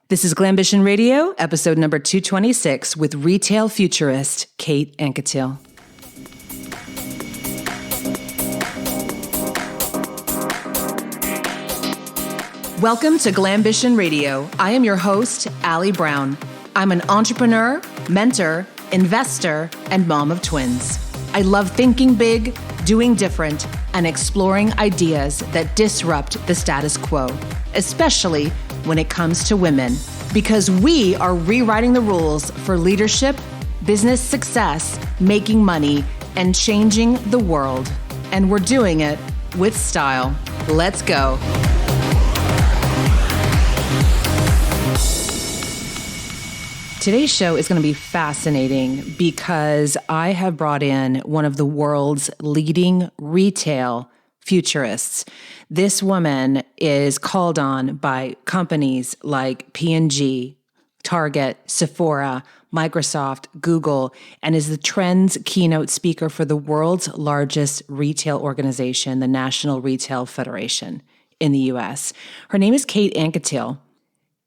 This is Glambition Radio, episode number 226 with retail futurist Kate Ancketill. Welcome to Glambition Radio. I am your host, Allie Brown. I'm an entrepreneur, mentor, investor, and mom of twins. I love thinking big, doing different, and exploring ideas that disrupt the status quo, especially when it comes to women, because we are rewriting the rules for leadership, business success, making money, and changing the world. And we're doing it with style. Let's go. Today's show is going to be fascinating because I have brought in one of the world's leading retail futurists. This woman is called on by companies like P&G, Target, Sephora, Microsoft, Google, and is the trends keynote speaker for the world's largest retail organization, the National Retail Federation in the US. Her name is Kate Ancketill.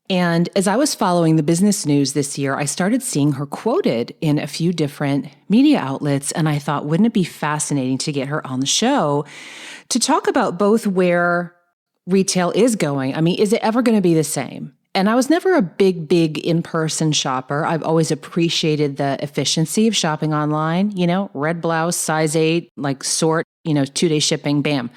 And as I was following the business news this year, I started seeing her quoted in a few different media outlets. And I thought, wouldn't it be fascinating to get her on the show to talk about both where retail is going? I mean, is it ever going to be the same? And I was never a big in-person shopper. I've always appreciated the efficiency of shopping online, red blouse, size 8, like sort, 2-day shipping, bam.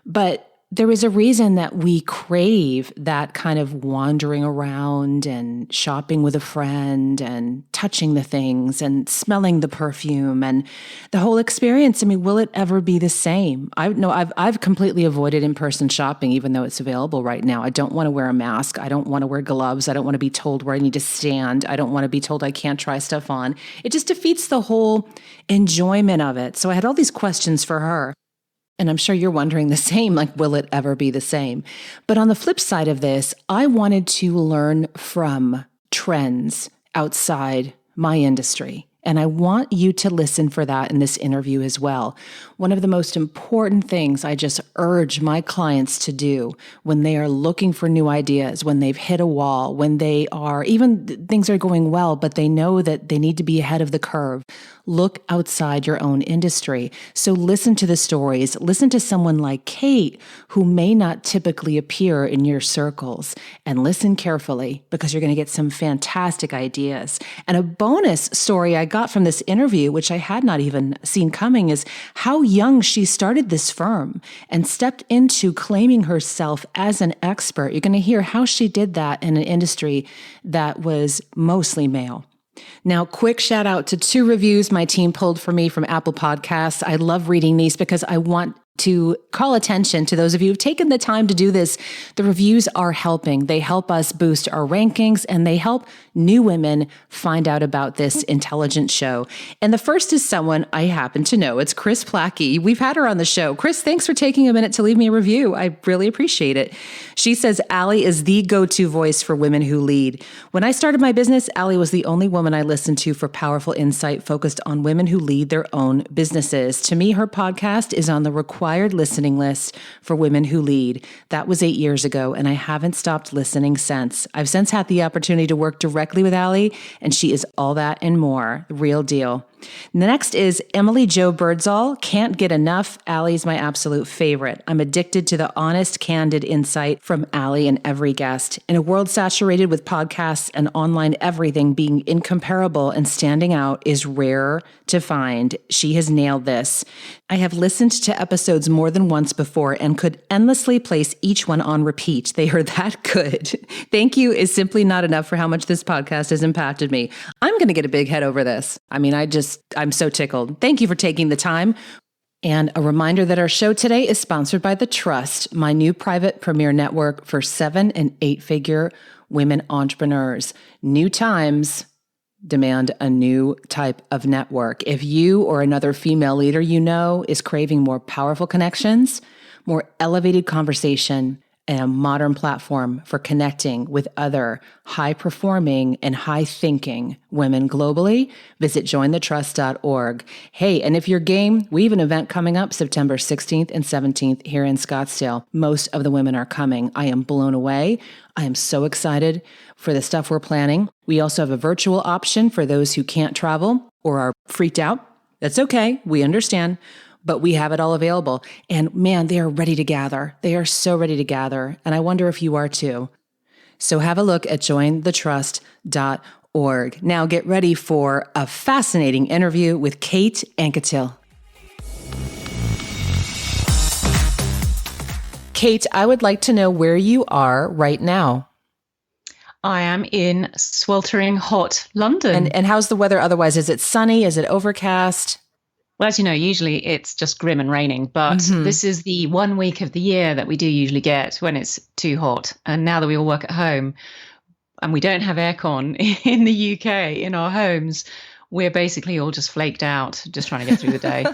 But there is a reason that we crave that kind of wandering around and shopping with a friend and touching the things and smelling the perfume and the whole experience. I mean, will it ever be the same? I've completely avoided in-person shopping, even though it's available right now. I don't want to wear a mask. I don't want to wear gloves. I don't want to be told where I need to stand. I don't want to be told I can't try stuff on. It just defeats the whole enjoyment of it. So I had all these questions for her. And I'm sure you're wondering the same, like, will it ever be the same? But on the flip side of this, I wanted to learn from trends outside my industry. And I want you to listen for that in this interview as well. One of the most important things I just urge my clients to do when they are looking for new ideas, when they've hit a wall, when they are, even things are going well, but they know that they need to be ahead of the curve. Look outside your own industry. So listen to the stories. Listen to someone like Kate, who may not typically appear in your circles, and listen carefully because you're going to get some fantastic ideas. And a bonus story I got from this interview, which I had not even seen coming, is how young she started this firm and stepped into claiming herself as an expert. You're going to hear how she did that in an industry that was mostly male. Now, quick shout out to 2 reviews my team pulled for me from Apple Podcasts. I love reading these because I want to call attention to those of you who've taken the time to do this. The reviews are helping. They help us boost our rankings and they help new women find out about this intelligent show. And the first is someone I happen to know. It's Chris Plackey. We've had her on the show. Chris, thanks for taking a minute to leave me a review. I really appreciate it. She says, Allie is the go-to voice for women who lead. When I started my business, Allie was the only woman I listened to for powerful insight focused on women who lead their own businesses. To me, her podcast is on the required listening list for women who lead. That was 8 years ago, and I haven't stopped listening since. I've since had the opportunity to work directly with Allie, and she is all that and more. The real deal. Next is Emily Jo Birdsall. Can't get enough. Allie's my absolute favorite. I'm addicted to the honest, candid insight from Allie and every guest. In a world saturated with podcasts and online everything being incomparable and standing out is rare to find. She has nailed this. I have listened to episodes more than once before and could endlessly place each one on repeat. They are that good. Thank you is simply not enough for how much this podcast has impacted me. I'm going to get a big head over this. I mean, I'm so tickled. Thank you for taking the time. And a reminder that our show today is sponsored by The Trust, my new private premier network for 7- and 8-figure women entrepreneurs. New times demand a new type of network. If you or another female leader you know is craving more powerful connections, more elevated conversation, and a modern platform for connecting with other high-performing and high-thinking women globally, visit jointhetrust.org. Hey, and if you're game, we have an event coming up September 16th and 17th here in Scottsdale. Most of the women are coming. I am blown away. I am so excited for the stuff we're planning. We also have a virtual option for those who can't travel or are freaked out. That's okay. We understand. But we have it all available. And man, they are ready to gather. They are so ready to gather. And I wonder if you are too. So have a look at jointhetrust.org. Now get ready for a fascinating interview with Kate Ancketill. Kate, I would like to know where you are right now. I am in sweltering hot London. And how's the weather otherwise? Is it sunny? Is it overcast? Well, as you know, usually it's just grim and raining, but this is the 1 week of the year that we do usually get when it's too hot. And now that we all work at home and we don't have aircon in the UK in our homes, we're basically all just flaked out, just trying to get through the day.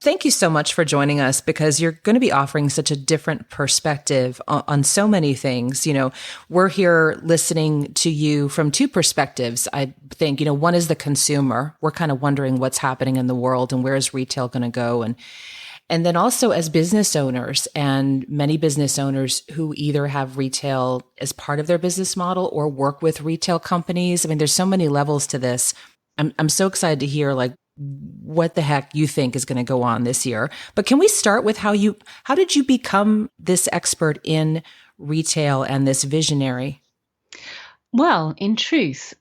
Thank you so much for joining us, because you're going to be offering such a different perspective on so many things. You know, we're here listening to you from two perspectives. I think, you know, one is the consumer. We're kind of wondering what's happening in the world and where is retail going to go. And then also as business owners, and many business owners who either have retail as part of their business model or work with retail companies. I mean, there's so many levels to this. I'm so excited to hear like what the heck you think is going to go on this year. But can we start with how did you become this expert in retail and this visionary? Well, in truth,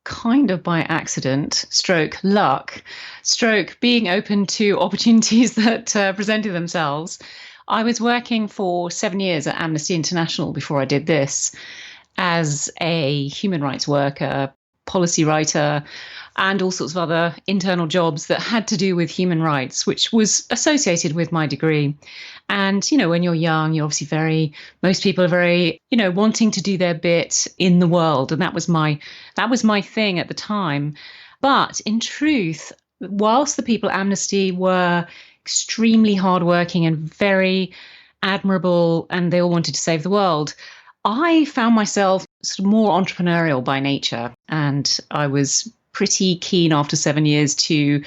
kind of by accident, stroke luck, stroke being open to opportunities that presented themselves. I was working for 7 years at Amnesty International before I did this as a human rights worker, policy writer, and all sorts of other internal jobs that had to do with human rights, which was associated with my degree. And, you know, when you're young, you're obviously most people are very, you know, wanting to do their bit in the world. And that was my thing at the time. But in truth, whilst the people at Amnesty were extremely hardworking and very admirable, and they all wanted to save the world, I found myself sort of more entrepreneurial by nature. And I was pretty keen after 7 years to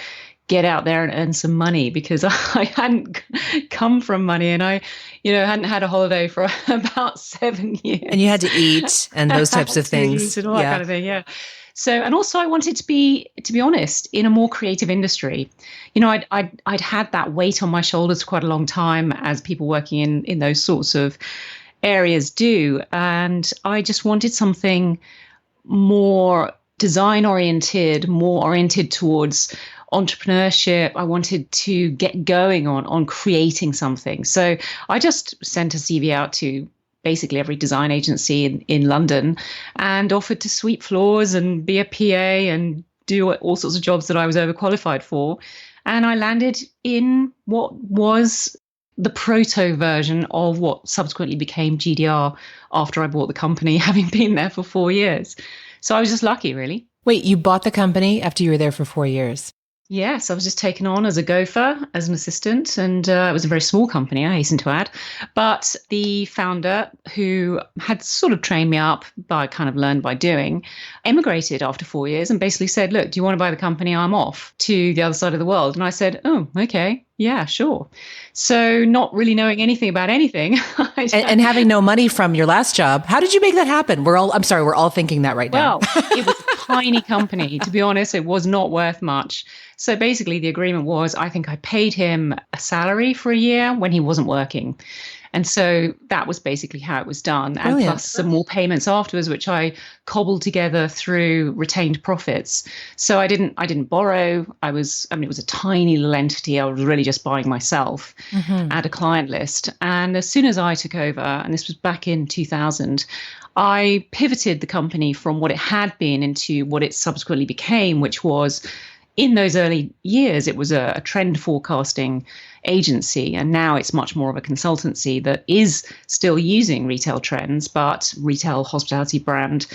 get out there and earn some money, because I hadn't come from money, and I, you know, hadn't had a holiday for about 7 years. And you had to eat and those types of things. And all that kind of thing, yeah. So, and also I wanted to be honest, in a more creative industry. You know, I'd had that weight on my shoulders for quite a long time, as people working in those sorts of areas do. And I just wanted something more design oriented, more oriented towards entrepreneurship. I wanted to get going on creating something. So I just sent a CV out to basically every design agency in London and offered to sweep floors and be a PA and do all sorts of jobs that I was overqualified for. And I landed in what was the proto version of what subsequently became GDR after I bought the company, having been there for 4 years. So I was just lucky, really. Wait, you bought the company after you were there for 4 years? Yes, I was just taken on as a gopher, as an assistant, and it was a very small company, I hasten to add. But the founder, who had sort of trained me up by kind of learned by doing, emigrated after 4 years and basically said, look, do you want to buy the company? I'm off to the other side of the world. And I said, oh, okay. Yeah, sure. So not really knowing anything about anything. and having no money from your last job. How did you make that happen? We're all thinking that right now. Well, it was a tiny company. To be honest, it was not worth much. So basically the agreement was, I think I paid him a salary for a year when he wasn't working. And so that was basically how it was done. And plus some more payments afterwards, which I cobbled together through retained profits. So I didn't borrow. It was a tiny little entity. I was really just buying myself at a client list. And as soon as I took over, and this was back in 2000, I pivoted the company from what it had been into what it subsequently became, which was, in those early years, it was a trend forecasting agency, and now it's much more of a consultancy that is still using retail trends, but retail hospitality brand.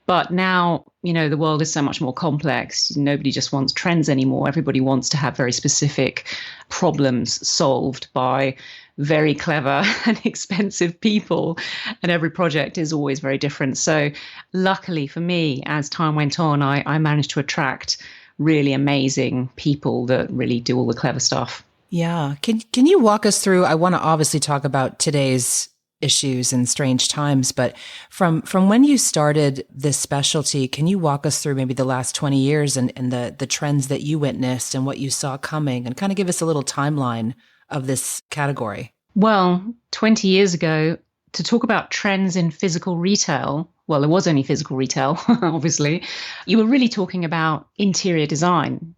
But now, you know, the world is so much more complex. Nobody just wants trends anymore. Everybody wants to have very specific problems solved by very clever and expensive people. And every project is always very different. So luckily for me, as time went on, I managed to attract really amazing people that really do all the clever stuff. Yeah. Can you walk us through, I want to obviously talk about today's issues and strange times, but from when you started this specialty, can you walk us through maybe the last 20 years and the trends that you witnessed and what you saw coming, and kind of give us a little timeline of this category? Well, 20 years ago, to talk about trends in physical retail, well, there was only physical retail, obviously, you were really talking about interior design.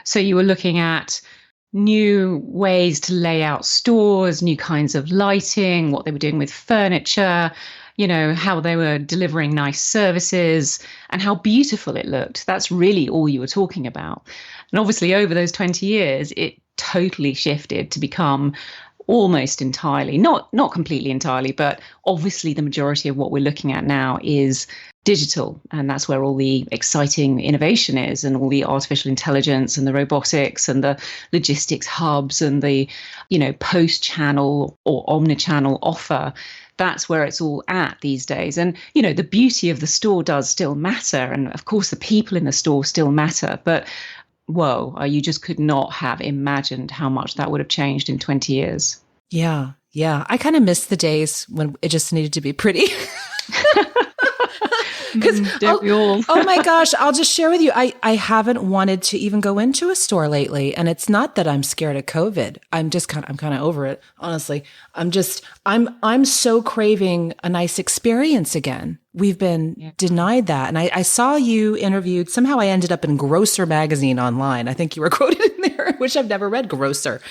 So you were looking at new ways to lay out stores, new kinds of lighting, what they were doing with furniture, how they were delivering nice services and how beautiful it looked. That's really all you were talking about. And obviously over those 20 years, it totally shifted to become almost entirely, not completely entirely, but obviously the majority of what we're looking at now is digital. And that's where all the exciting innovation is, and all the artificial intelligence and the robotics and the logistics hubs and the, post-channel or omni-channel offer. That's where it's all at these days. And, the beauty of the store does still matter. And of course, the people in the store still matter. But whoa, you just could not have imagined how much that would have changed in 20 years. Yeah. Yeah. I kind of miss the days when it just needed to be pretty. Because oh my gosh, I'll just share with you, I haven't wanted to even go into a store lately, and it's not that I'm scared of COVID. I'm kind of over it, honestly. I'm so craving a nice experience again. We've been denied that, and I saw you interviewed. Somehow I ended up in Grocer magazine online. I think you were quoted in there, which I've never read Grocer.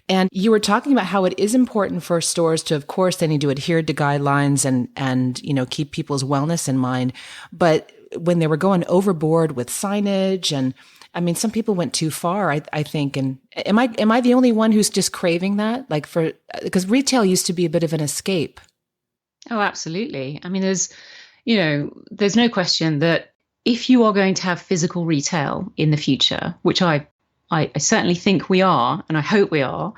And you were talking about how it is important for stores to, of course, they need to adhere to guidelines and keep people's wellness in mind. But when they were going overboard with signage, and I mean, some people went too far, I think. And am I the only one who's just craving that? Because retail used to be a bit of an escape. Oh, absolutely. I mean, there's no question that if you are going to have physical retail in the future, which I certainly think we are, and I hope we are,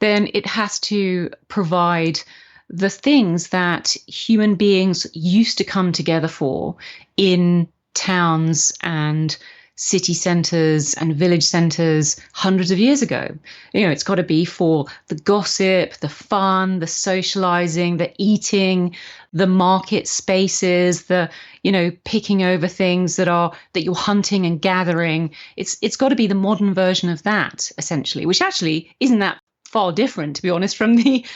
then it has to provide the things that human beings used to come together for in towns and city centres and village centres hundreds of years ago. It's got to be for the gossip, the fun, the socialising, the eating, the market spaces, the picking over things that you're hunting and gathering. It's got to be the modern version of that, essentially, which actually isn't that far different, to be honest, from the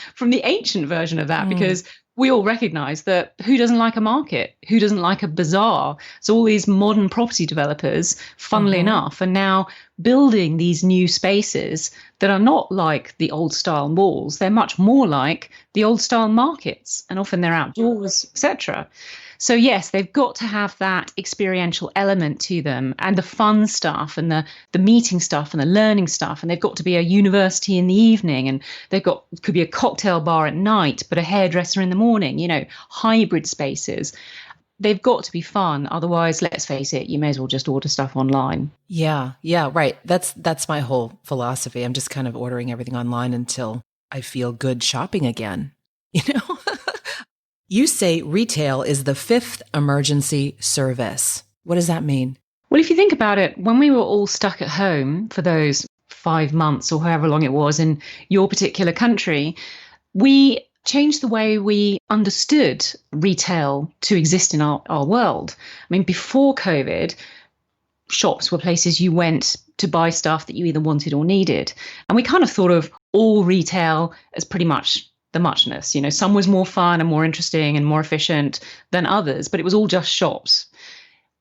ancient version of that, because we all recognize that who doesn't like a market? Who doesn't like a bazaar? So all these modern property developers, funnily enough, are now building these new spaces that are not like the old style malls. They're much more like the old style markets, and often they're outdoors, etc. So yes, they've got to have that experiential element to them, and the fun stuff and the meeting stuff and the learning stuff. And they've got to be a university in the evening, and could be a cocktail bar at night, but a hairdresser in the morning, hybrid spaces. They've got to be fun. Otherwise, let's face it, you may as well just order stuff online. Yeah. Yeah. Right. That's my whole philosophy. I'm just kind of ordering everything online until I feel good shopping again, You say retail is the fifth emergency service. What does that mean? Well, if you think about it, when we were all stuck at home for those 5 months or however long it was in your particular country, we changed the way we understood retail to exist in our world. I mean, before COVID, shops were places you went to buy stuff that you either wanted or needed. And we kind of thought of all retail as pretty much the muchness. Some was more fun and more interesting and more efficient than others, but it was all just shops.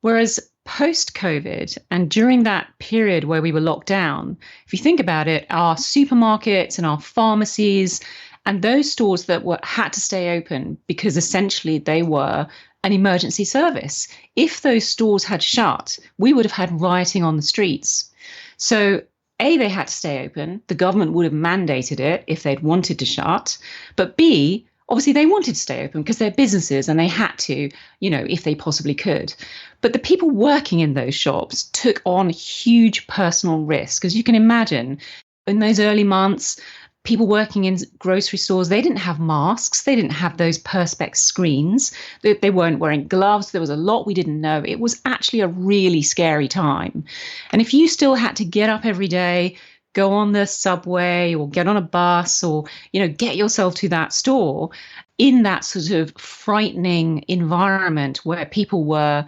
Whereas post-COVID and during that period where we were locked down, if you think about it, our supermarkets and our pharmacies and those stores that had to stay open because essentially they were an emergency service. If those stores had shut, we would have had rioting on the streets. So A, they had to stay open. The government would have mandated it if they'd wanted to shut. But B, obviously they wanted to stay open because they're businesses and they had to, if they possibly could. But the people working in those shops took on huge personal risk. As you can imagine, in those early months, people working in grocery stores, they didn't have masks. They didn't have those perspex screens. They weren't wearing gloves. There was a lot we didn't know. It was actually a really scary time. And if you still had to get up every day, go on the subway or get on a bus or, get yourself to that store in that sort of frightening environment where people were,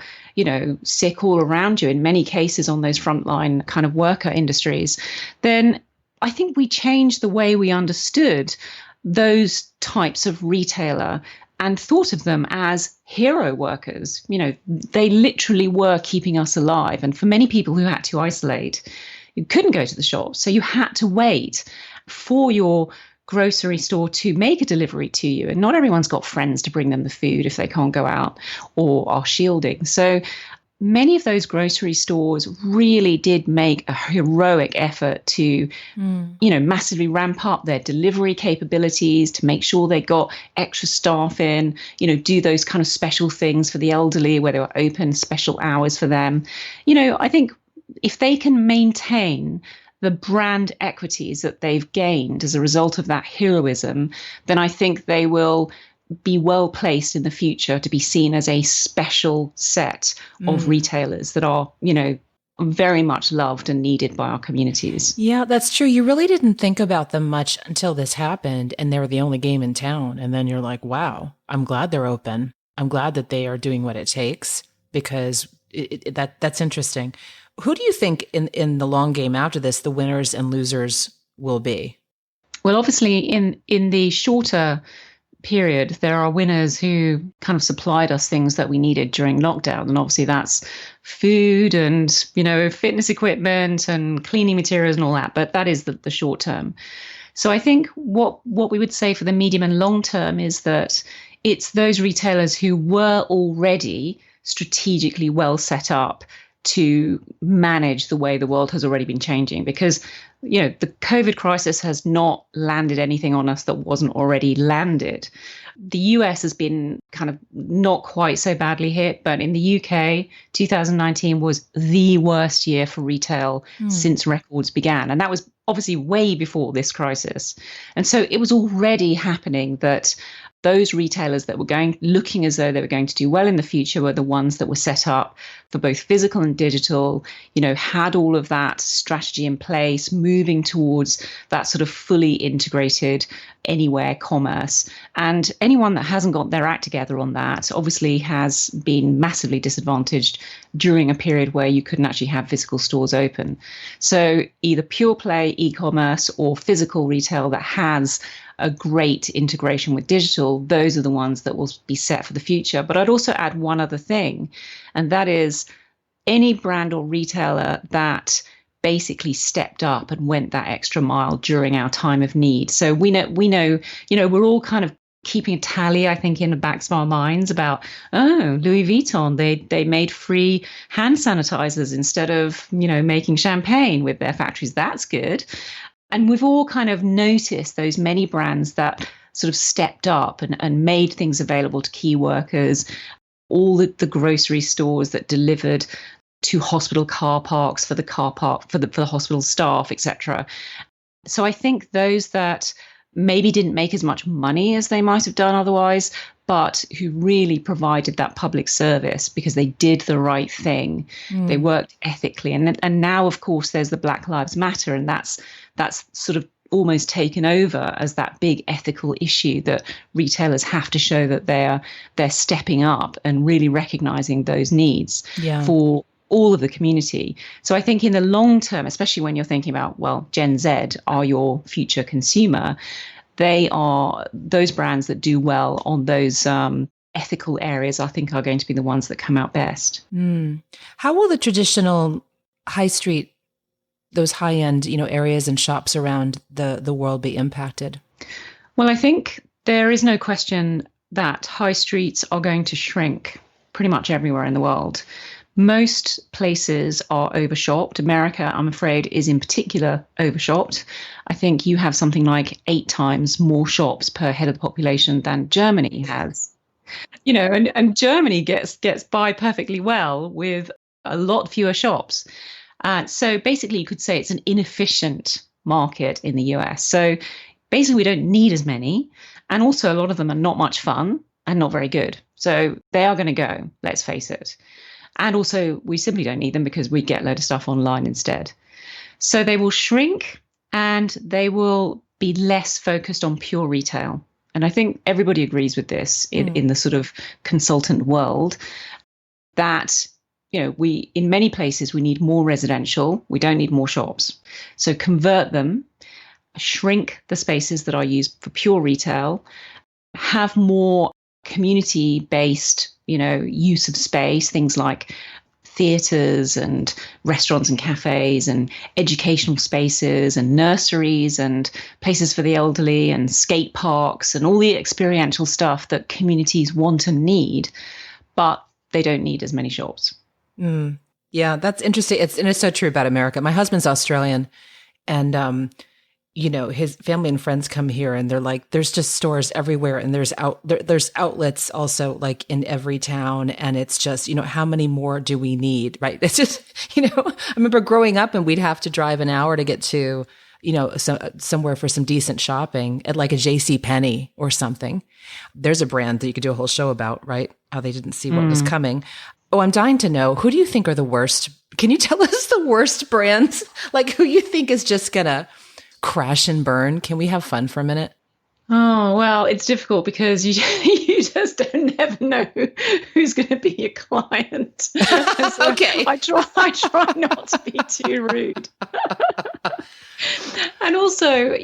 sick all around you, in many cases on those frontline kind of worker industries, then I think we changed the way we understood those types of retailer and thought of them as hero workers. They literally were keeping us alive. And for many people who had to isolate, you couldn't go to the shop. So you had to wait for your grocery store to make a delivery to you. And not everyone's got friends to bring them the food if they can't go out or are shielding. So many of those grocery stores really did make a heroic effort to, massively ramp up their delivery capabilities, to make sure they got extra staff in, do those kind of special things for the elderly where they were open special hours for them. I think if they can maintain the brand equities that they've gained as a result of that heroism, then I think they will be well placed in the future to be seen as a special set of retailers that are, very much loved and needed by our communities. Yeah, that's true. You really didn't think about them much until this happened and they were the only game in town. And then you're like, wow, I'm glad they're open. I'm glad that they are doing what it takes, because that's interesting. Who do you think in the long game after this, the winners and losers will be? Well, obviously, in the shorter period, there are winners who kind of supplied us things that we needed during lockdown. And obviously that's food and, fitness equipment and cleaning materials and all that. But that is the short term. So I think what we would say for the medium and long term is that it's those retailers who were already strategically well set up to manage the way the world has already been changing, because the COVID crisis has not landed anything on us that wasn't already landed. The US has been kind of not quite so badly hit, but in the UK, 2019 was the worst year for retail since records began. And that was obviously way before this crisis. And so it was already happening that those retailers that were looking as though they were going to do well in the future were the ones that were set up for both physical and digital, had all of that strategy in place, moving towards that sort of fully integrated anywhere commerce. And anyone that hasn't got their act together on that obviously has been massively disadvantaged during a period where you couldn't actually have physical stores open. So either pure play e-commerce or physical retail that has a great integration with digital, those are the ones that will be set for the future. But I'd also add one other thing, and that is any brand or retailer that basically stepped up and went that extra mile during our time of need. So we know, we're all kind of keeping a tally, I think, in the backs of our minds about, Louis Vuitton, they made free hand sanitizers instead of, making champagne with their factories. That's good. And we've all kind of noticed those many brands that sort of stepped up and made things available to key workers, all the grocery stores that delivered to hospital car parks for the hospital staff, etc. So I think those that maybe didn't make as much money as they might have done otherwise, but who really provided that public service because they did the right thing. They worked ethically. And now, of course, there's the Black Lives Matter, and that's sort of almost taken over as that big ethical issue that retailers have to show that they're stepping up and really recognizing those needs for all of the community. So I think in the long term, especially when you're thinking about, well, Gen Z are your future consumer, they are those brands that do well on those ethical areas, I think, are going to be the ones that come out best. How will the traditional high street, those high-end, areas and shops around the world be impacted? Well, I think there is no question that high streets are going to shrink pretty much everywhere in the world. Most places are overshopped. America, I'm afraid, is in particular overshopped. I think you have something like 8 times more shops per head of the population than Germany has. And Germany gets by perfectly well with a lot fewer shops. So basically, you could say it's an inefficient market in the US. So basically we don't need as many. And also a lot of them are not much fun and not very good. So they are going to go, let's face it. And also we simply don't need them because we get a load of stuff online instead. So they will shrink and they will be less focused on pure retail. And I think everybody agrees with this in the sort of consultant world, that, we, in many places, we need more residential. We don't need more shops. So convert them, shrink the spaces that are used for pure retail, have more community-based, use of space, things like theatres and restaurants and cafes and educational spaces and nurseries and places for the elderly and skate parks and all the experiential stuff that communities want and need, but they don't need as many shops. Yeah, that's interesting. It's so true about America. My husband's Australian, and his family and friends come here and they're like, there's just stores everywhere. And there's outlets also like in every town. And it's just, how many more do we need? Right. It's just, I remember growing up and we'd have to drive an hour to get to, somewhere for some decent shopping at like a JCPenney or something. There's a brand that you could do a whole show about, right? How they didn't see what was coming. Oh, I'm dying to know, who do you think are the worst? Can you tell us the worst brands? Like who you think is just gonna crash and burn? Can we have fun for a minute? Oh, well, it's difficult because you just don't never know who's going to be your client. So okay. I try not to be too rude. And also,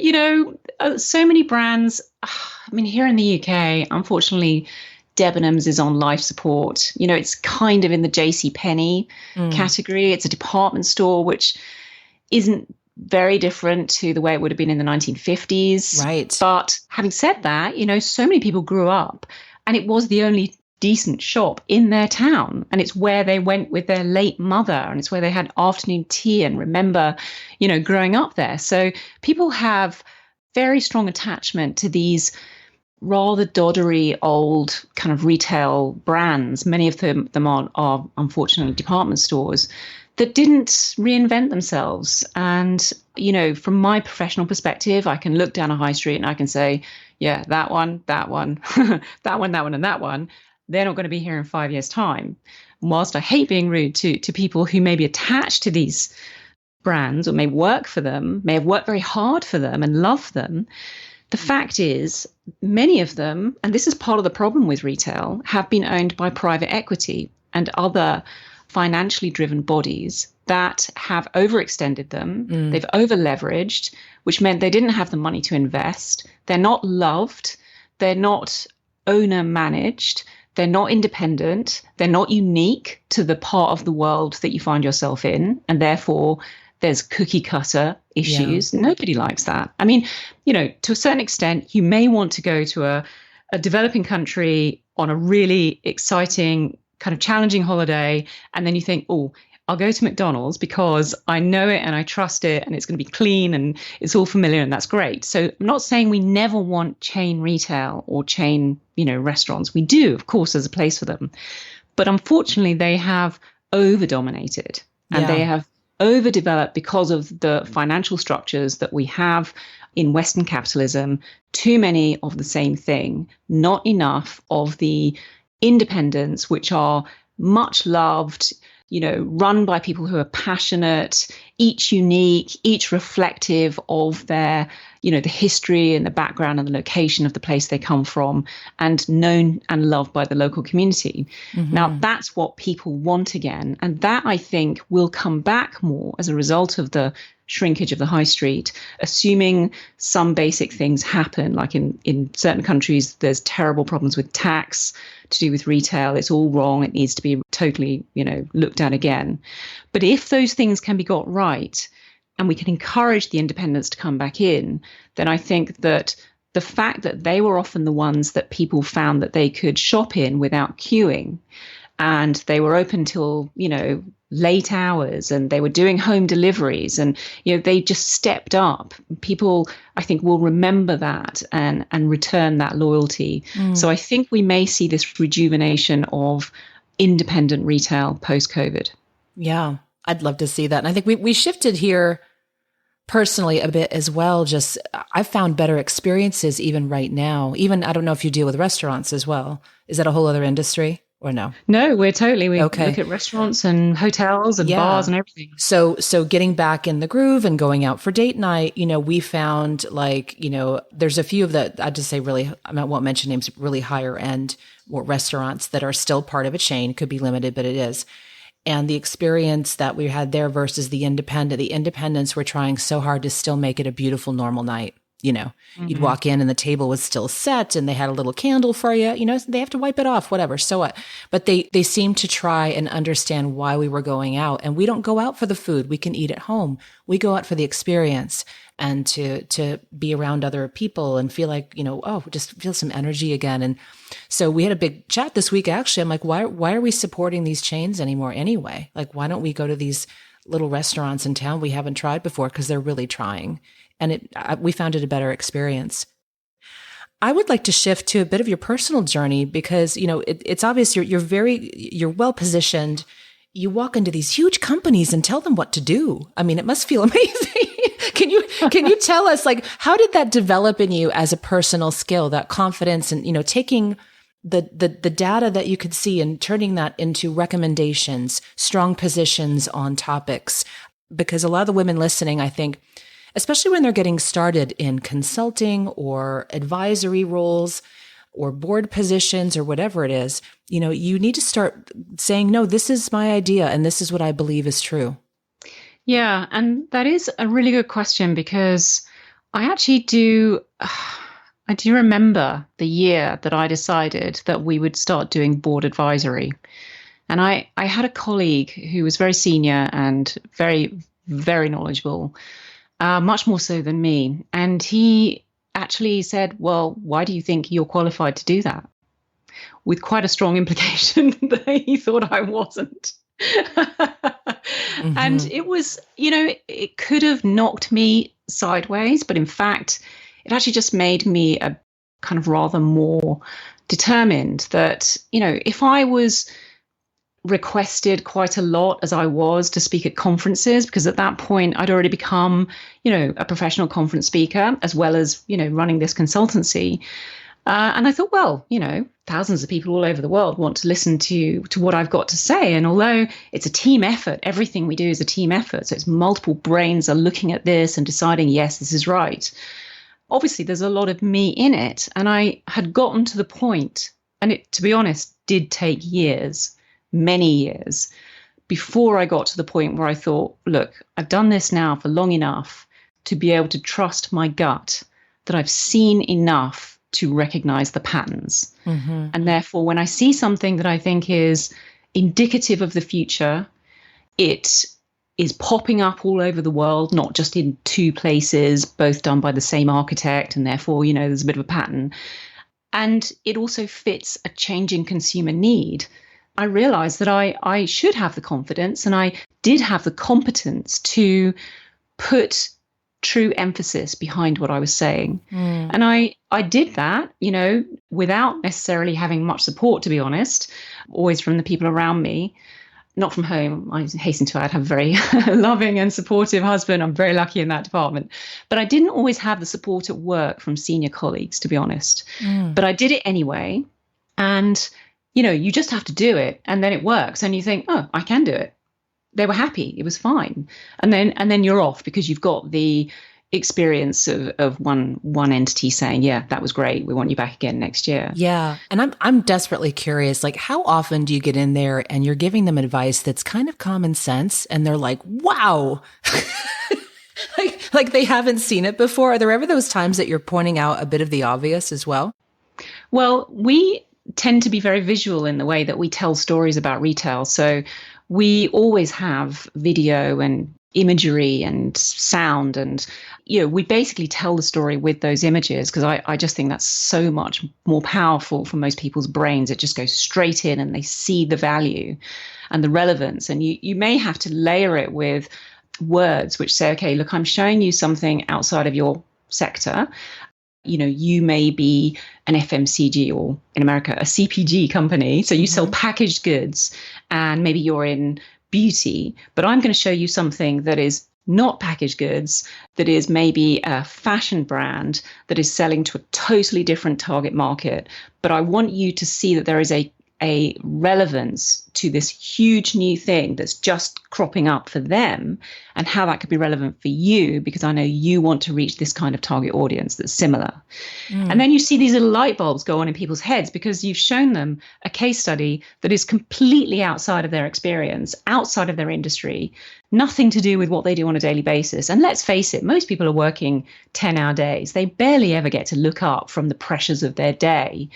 so many brands, here in the UK, unfortunately, Debenhams is on life support. It's kind of in the JCPenney category. It's a department store, which isn't very different to the way it would have been in the 1950s. Right. But having said that, so many people grew up and it was the only decent shop in their town. And it's where they went with their late mother and it's where they had afternoon tea and remember, growing up there. So people have very strong attachment to these rather doddery old kind of retail brands. Many of them are unfortunately department stores that didn't reinvent themselves. And, from my professional perspective, I can look down a high street and I can say, yeah, that one, that one, that one, and that one, they're not going to be here in 5 years' time. And whilst I hate being rude to people who may be attached to these brands or may work for them, may have worked very hard for them and love them, the fact is many of them, and this is part of the problem with retail, have been owned by private equity and other financially driven bodies that have overextended them. They've over-leveraged, which meant they didn't have the money to invest. They're not loved. They're not owner-managed. They're not independent. They're not unique to the part of the world that you find yourself in. And therefore, there's cookie cutter issues. Yeah. Nobody likes that. To a certain extent, you may want to go to a developing country on a really exciting kind of challenging holiday. And then you think, oh, I'll go to McDonald's because I know it and I trust it and it's going to be clean and it's all familiar and that's great. So I'm not saying we never want chain retail or chain, restaurants. We do, of course, there's a place for them. But unfortunately, they have over-dominated and they have overdeveloped because of the financial structures that we have in Western capitalism. Too many of the same thing, not enough of the independents, which are much loved, run by people who are passionate, each unique, each reflective of their, the history and the background and the location of the place they come from, and known and loved by the local community. Now, that's what people want again. And that, I think, will come back more as a result of the shrinkage of the high street, assuming some basic things happen. Like in certain countries, there's terrible problems with tax to do with retail. It's all wrong. It needs to be totally, looked at again. But if those things can be got right and we can encourage the independents to come back in, then I think that the fact that they were often the ones that people found that they could shop in without queuing, and they were open till, late hours, and they were doing home deliveries, and, they just stepped up. People, I think, will remember that and return that loyalty. So I think we may see this rejuvenation of independent retail post-COVID. Yeah, I'd love to see that. And I think we shifted here personally a bit as well. Just I've found better experiences even right now. Even I don't know if you deal with restaurants as well. Is that a whole other industry or no? No, we Okay. look at restaurants and hotels and bars and everything. So getting back in the groove and going out for date night, we found there's a few of the, I'd just say really, I won't mention names, really higher end restaurants that are still part of a chain. It could be limited, but it is. And the experience that we had there versus the independents were trying so hard to still make it a beautiful, normal night. You'd walk in and the table was still set and they had a little candle for you, they have to wipe it off, whatever. So what? But they seemed to try and understand why we were going out, and we don't go out for the food. We can eat at home. We go out for the experience and to be around other people and feel like, just feel some energy again. And so we had a big chat this week. Actually, I'm like, why are we supporting these chains anymore anyway? Like, why don't we go to these little restaurants in town we haven't tried before? Because they're really trying. And we found it a better experience. I would like to shift to a bit of your personal journey because, it's obvious you're well positioned. You walk into these huge companies and tell them what to do. I mean, it must feel amazing. Can you tell us, like, how did that develop in you as a personal skill, that confidence and, taking the data that you could see and turning that into recommendations, strong positions on topics? Because a lot of the women listening, I think, especially when they're getting started in consulting or advisory roles or board positions or whatever it is, you need to start saying, no, this is my idea and this is what I believe is true. Yeah, and that is a really good question because I actually do remember the year that I decided that we would start doing board advisory. And I had a colleague who was very senior and very, very knowledgeable, much more so than me. And he actually said, well, why do you think you're qualified to do that? With quite a strong implication that he thought I wasn't. Mm-hmm. And it was, it could have knocked me sideways, but in fact, it actually just made me a kind of rather more determined that, if I was requested quite a lot as I was to speak at conferences, because at that point I'd already become, a professional conference speaker as well as, running this consultancy. And I thought, well, thousands of people all over the world want to listen to what I've got to say. And although it's a team effort, everything we do is a team effort. So it's multiple brains are looking at this and deciding, yes, this is right. Obviously, there's a lot of me in it. And I had gotten to the point, and it, to be honest, did take years, many years, before I got to the point where I thought, look, I've done this now for long enough to be able to trust my gut, that I've seen enough to recognize the patterns. Mm-hmm. And therefore, when I see something that I think is indicative of the future, it is popping up all over the world, not just in two places, both done by the same architect. And therefore, there's a bit of a pattern. And it also fits a changing consumer need. I realized that I should have the confidence, and I did have the competence to put true emphasis behind what I was saying. And I did that, without necessarily having much support, to be honest, always from the people around me, not from home. I hasten to add, have a very loving and supportive husband. I'm very lucky in that department. But I didn't always have the support at work from senior colleagues, to be honest. But I did it anyway. And, you just have to do it, and then it works. And you think, oh, I can do it. They were happy. It was fine. And then you're off because you've got the experience of one entity saying, yeah, that was great. We want you back again next year. Yeah. And I'm desperately curious, like, how often do you get in there and you're giving them advice that's kind of common sense and they're like, wow, like they haven't seen it before? Are there ever those times that you're pointing out a bit of the obvious as well? Well, we tend to be very visual in the way that we tell stories about retail. So we always have video and imagery and sound, and we basically tell the story with those images, because I just think that's so much more powerful for most people's brains. It just goes straight in and they see the value and the relevance. And you may have to layer it with words which say, okay, look, I'm showing you something outside of your sector. You may be an FMCG, or in America, a CPG company. So you sell packaged goods, and maybe you're in beauty, but I'm going to show you something that is not packaged goods, that is maybe a fashion brand that is selling to a totally different target market. But I want you to see that there is a relevance to this huge new thing that's just cropping up for them, and how that could be relevant for you, because I know you want to reach this kind of target audience that's similar. And then you see these little light bulbs go on in people's heads because you've shown them a case study that is completely outside of their experience, outside of their industry, nothing to do with what they do on a daily basis. And let's face it, most people are working 10-hour days. They barely ever get to look up from the pressures of their day,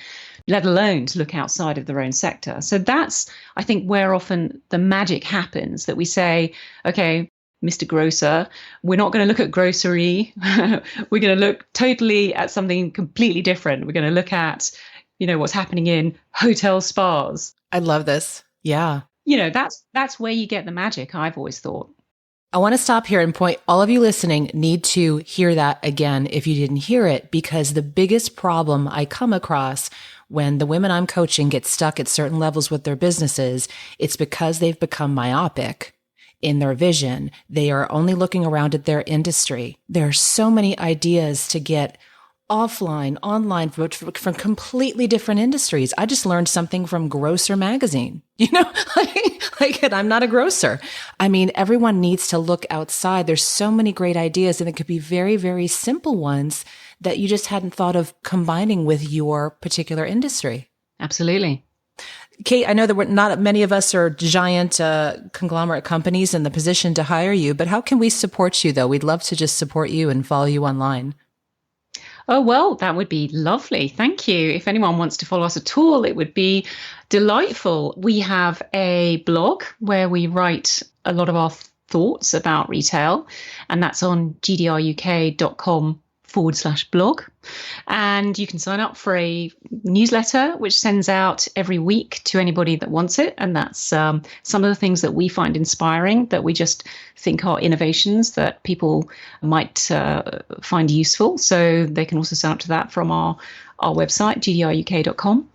let alone to look outside of their own sector. So that's, I think, where often the magic happens, that we say, okay, Mr. Grocer, we're not going to look at grocery. We're going to look totally at something completely different. We're going to look at, what's happening in hotel spas. I love this. Yeah. That's where you get the magic, I've always thought. I want to stop here and point, all of you listening need to hear that again if you didn't hear it, because the biggest problem I come across when the women I'm coaching get stuck at certain levels with their businesses, it's because they've become myopic in their vision. They are only looking around at their industry. There are so many ideas to get offline, online, from completely different industries. I just learned something from Grocer magazine, and I'm not a grocer. I mean, everyone needs to look outside. There's so many great ideas, and it could be very, very simple ones that you just hadn't thought of combining with your particular industry. Absolutely. Kate, I know that not many of us are giant conglomerate companies in the position to hire you, but how can we support you, though? We'd love to just support you and follow you online. Oh, well, that would be lovely. Thank you. If anyone wants to follow us at all, it would be delightful. We have a blog where we write a lot of our thoughts about retail, and that's on gdruk.com/blog. And you can sign up for a newsletter, which sends out every week to anybody that wants it. And that's some of the things that we find inspiring, that we just think are innovations that people might find useful. So they can also sign up to that from our website, gdruk.com.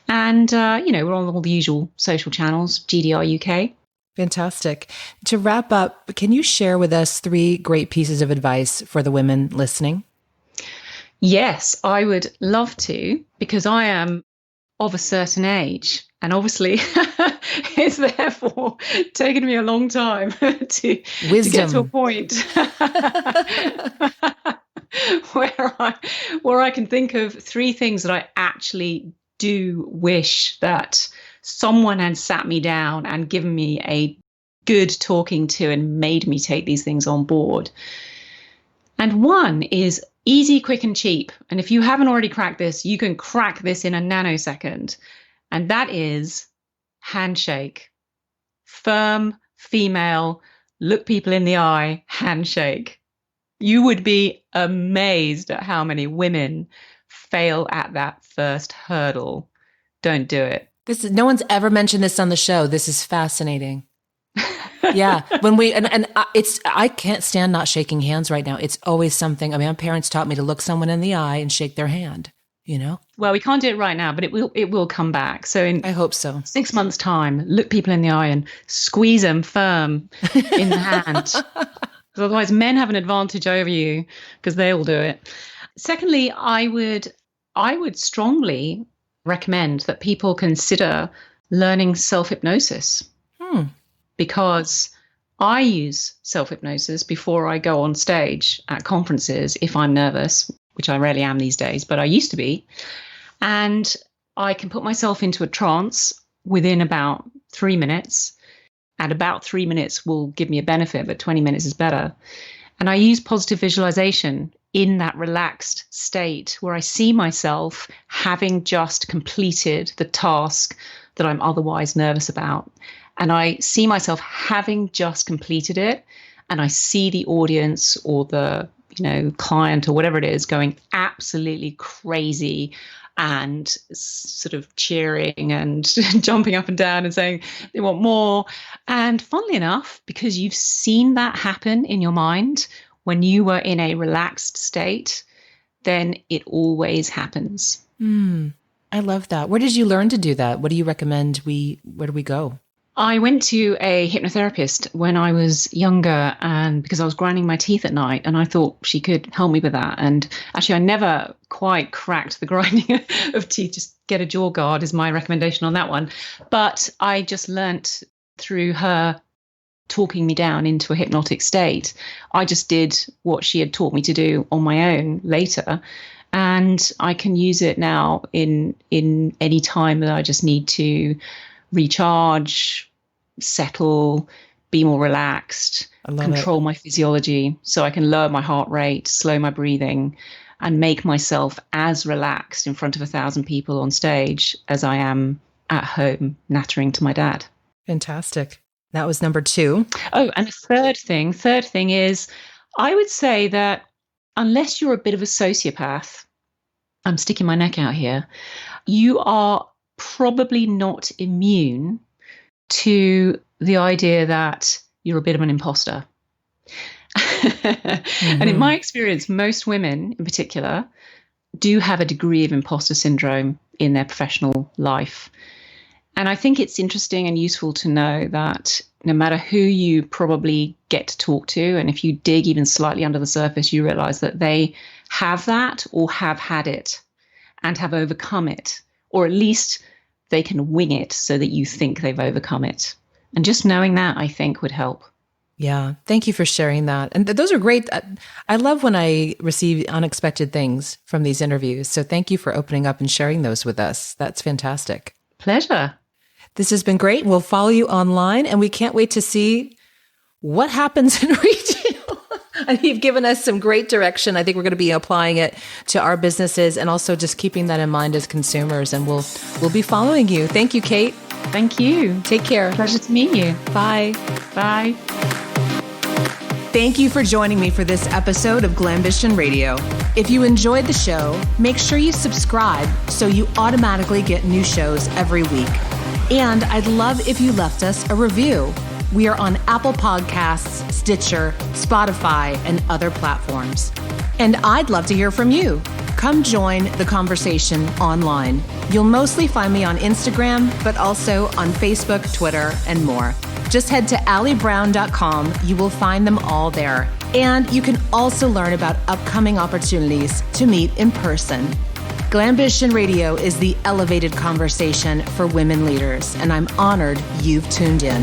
And, we're on all the usual social channels, GDR UK. Fantastic. To wrap up, can you share with us 3 great pieces of advice for the women listening? Yes, I would love to, because I am of a certain age, and obviously it's therefore taken me a long time to get to a point where I can think of 3 things that I actually do wish that someone had sat me down and given me a good talking to and made me take these things on board. And one is easy, quick, and cheap. And if you haven't already cracked this, you can crack this in a nanosecond. And that is handshake. Firm, female, look people in the eye, handshake. You would be amazed at how many women fail at that first hurdle. Don't do it. No one's ever mentioned this on the show. This is fascinating. Yeah. I can't stand not shaking hands right now. It's always something. I mean, my parents taught me to look someone in the eye and shake their hand, Well, we can't do it right now, but it will come back. So I hope so. 6 months' time, look people in the eye and squeeze them firm in the hand. Because otherwise men have an advantage over you because they all do it. Secondly, I would strongly recommend that people consider learning self-hypnosis. Because I use self-hypnosis before I go on stage at conferences if I'm nervous, which I rarely am these days, but I used to be. And I can put myself into a trance within about 3 minutes. And about 3 minutes will give me a benefit, but 20 minutes is better. And I use positive visualization in that relaxed state where I see myself having just completed the task that I'm otherwise nervous about. And I see myself having just completed it, and I see the audience or the client or whatever it is going absolutely crazy and sort of cheering and jumping up and down and saying they want more. And funnily enough, because you've seen that happen in your mind when you were in a relaxed state, then it always happens. I love that. Where did you learn to do that? What do you recommend where do we go? I went to a hypnotherapist when I was younger, and because I was grinding my teeth at night, and I thought she could help me with that. And actually, I never quite cracked the grinding of teeth. Just get a jaw guard is my recommendation on that one. But I just learnt through her talking me down into a hypnotic state. I just did what she had taught me to do on my own later. And I can use it now in any time that I just need to recharge, settle, be more relaxed, control my physiology, so I can lower my heart rate, slow my breathing, and make myself as relaxed in front of 1,000 people on stage as I am at home nattering to my dad. Fantastic. That was number 2. Oh, and the third thing is, I would say that unless you're a bit of a sociopath, I'm sticking my neck out here, you are probably not immune to the idea that you're a bit of an imposter. Mm-hmm. And in my experience, most women in particular do have a degree of imposter syndrome in their professional life. And I think it's interesting and useful to know that no matter who you probably get to talk to, and if you dig even slightly under the surface, you realize that they have that or have had it and have overcome it, or at least they can wing it so that you think they've overcome it. And just knowing that, I think, would help. Yeah. Thank you for sharing that. And those are great. I love when I receive unexpected things from these interviews. So thank you for opening up and sharing those with us. That's fantastic. Pleasure. This has been great. We'll follow you online, and we can't wait to see what happens in retail. And you've given us some great direction. I think we're going to be applying it to our businesses and also just keeping that in mind as consumers. And we'll be following you. Thank you, Kate. Thank you. Take care. Pleasure to meet you. Bye. Bye. Thank you for joining me for this episode of Glambition Radio. If you enjoyed the show, make sure you subscribe so you automatically get new shows every week. And I'd love if you left us a review. We are on Apple Podcasts, Stitcher, Spotify, and other platforms. And I'd love to hear from you. Come join the conversation online. You'll mostly find me on Instagram, but also on Facebook, Twitter, and more. Just head to alliebrown.com. You will find them all there. And you can also learn about upcoming opportunities to meet in person. Glambition Radio is the elevated conversation for women leaders, and I'm honored you've tuned in.